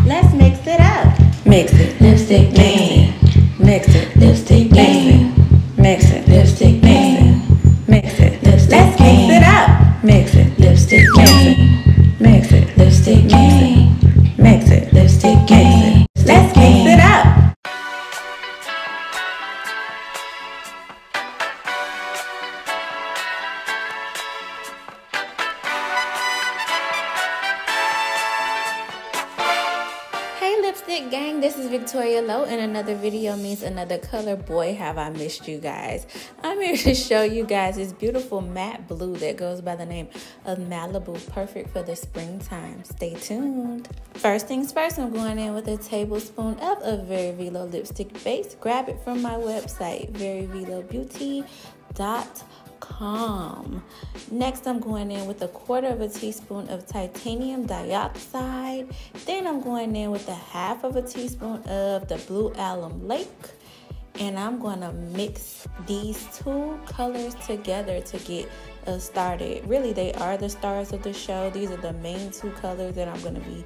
Let's mix it up. Mix it. Lipstick game. Mix it. Lipstick game. Mix it. Lipstick game. Mix it. Let's mix it up. Mix it. Lipstick game. Mix it. Lipstick game. Mix it. Lipstick game. Let's mix it up. Lipstick gang, this is Victoria Lowe, and another video means another color. Boy, have I missed you guys. I'm here to show you guys this beautiful matte blue that goes by the name of Malibu, perfect for the springtime. Stay tuned. First things first, I'm going in with a tablespoon of a Very Veelo lipstick base. Grab it from my website, veryveelobeauty.com. Next, I'm going in with 1/4 teaspoon of titanium dioxide. Then I'm going in with 1/2 teaspoon of the Blue Alum Lake. And I'm going to mix these two colors together to get us started. Really, they are the stars of the show. These are the main two colors that I'm going to be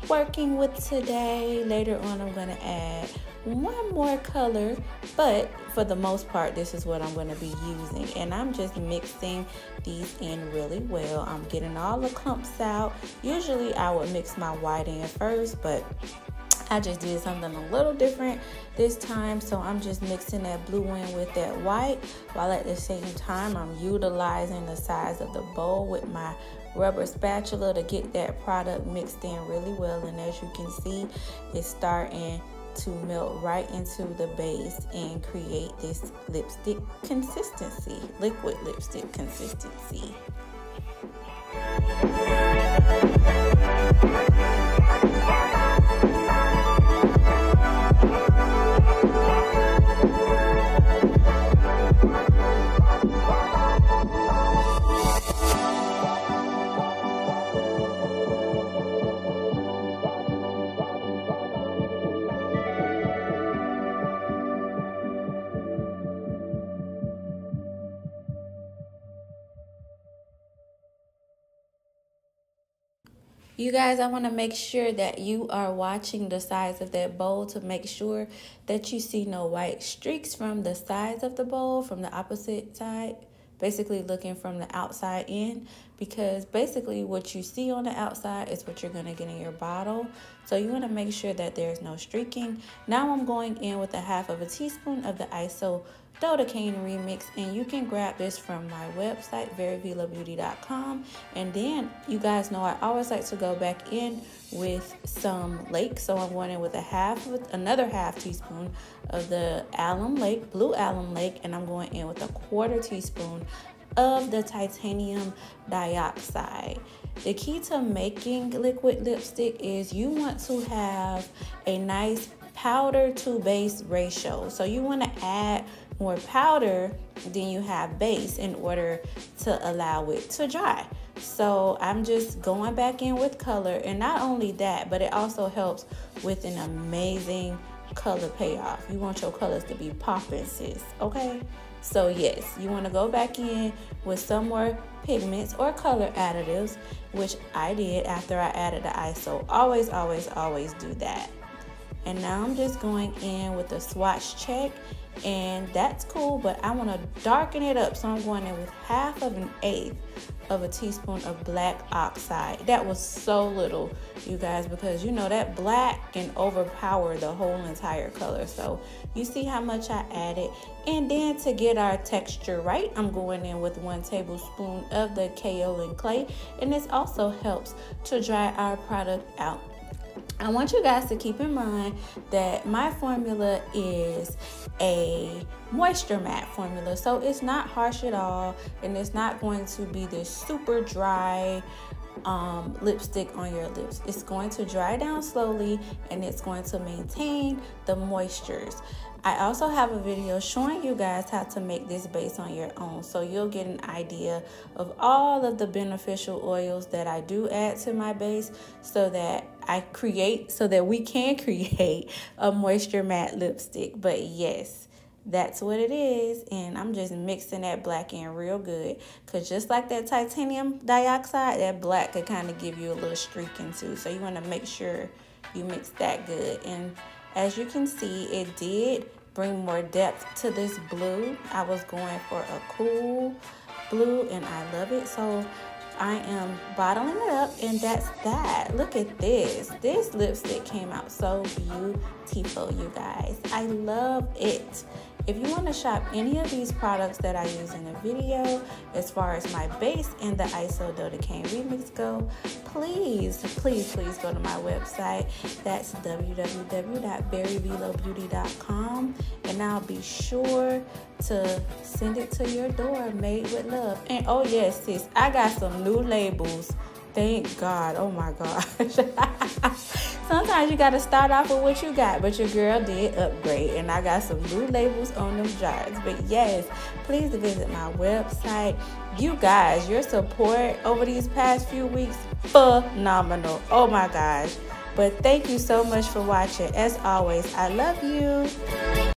working with today. Later on, I'm going to add one more color, but for the most part, this is what I'm going to be using. And I'm just mixing these in really well. I'm getting all the clumps out. Usually, I would mix my white in first, but I just did something a little different this time, so I'm just mixing that blue in with that white, while at the same time I'm utilizing the size of the bowl with my rubber spatula to get that product mixed in really well. And as you can see, it's starting to melt right into the base and create this lipstick consistency, liquid lipstick consistency. You guys, I want to make sure that you are watching the size of that bowl to make sure that you see no white streaks from the sides of the bowl, from the opposite side, basically looking from the outside in, because basically what you see on the outside is what you're going to get in your bottle. So you want to make sure that there's no streaking. Now I'm going in with 1/2 teaspoon of the Isododecane remix, and you can grab this from my website, veryveelobeauty.com. And then you guys know I always like to go back in with some lake, so I'm going in with another 1/2 teaspoon of the Alum Lake, Blue Alum Lake, and I'm going in with 1/4 teaspoon of the titanium dioxide. The key to making liquid lipstick is you want to have a nice powder to base ratio. So you want to add more powder than you have base in order to allow it to dry. So I'm just going back in with color, and not only that, but it also helps with an amazing color payoff. You want your colors to be popping, sis, okay? So yes, you want to go back in with some more pigments or color additives, which I did after I added the ISO. Always, always, always do that. And now I'm just going in with a swatch check, and that's cool, but I want to darken it up. So I'm going in with 1/8 teaspoon of black oxide. That was so little, you guys, because you know that black can overpower the whole entire color. So you see how much I added. And then to get our texture right, I'm going in with 1 tablespoon of the Kaolin Clay, and this also helps to dry our product out. I want you guys to keep in mind that my formula is a moisture matte formula, so it's not harsh at all, and it's not going to be this super dry lipstick on your lips. It's going to dry down slowly, and it's going to maintain the moistures. I also have a video showing you guys how to make this base on your own, so you'll get an idea of all of the beneficial oils that I do add to my base, so that we can create a moisture matte lipstick. But yes, that's what it is. And I'm just mixing that black in real good, because just like that titanium dioxide, that black could kind of give you a little streaking too. So you want to make sure you mix that good. And as you can see, it did bring more depth to this blue. I was going for a cool blue and I love it. So I am bottling it up, and that's that. Look at this. This lipstick came out so beautiful, you guys. I love it. If you want to shop any of these products that I use in the video, as far as my base and the Isododecane remix go, please go to my website. That's www.veryveelobeauty.com, and I'll be sure to send it to your door, made with love. And oh yes, sis, I got some new labels. Thank God. Oh my gosh. Sometimes you got to start off with what you got, but your girl did upgrade, and I got some new labels on them jars. But yes, please visit my website. You guys, your support over these past few weeks, phenomenal. Oh my gosh. But thank you so much for watching. As always, I love you.